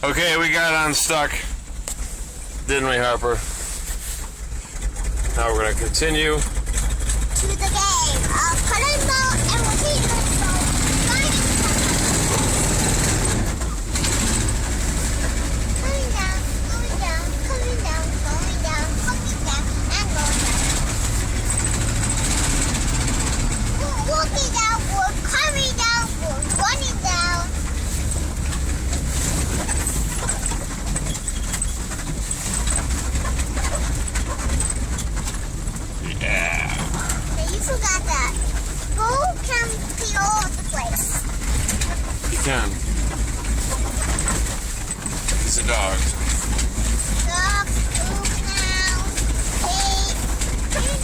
Okay, we got unstuck, didn't we, Harper? Now we're going to continue to the game of Colombo and Wakito. Coming down, going down, coming down, going down, coming down, and going down. We're walking down, we're coming down, we're running down. Yeah. But you forgot that Bo can pee all over the place. He can. He's a dog. Dog, poop now, pig, pig,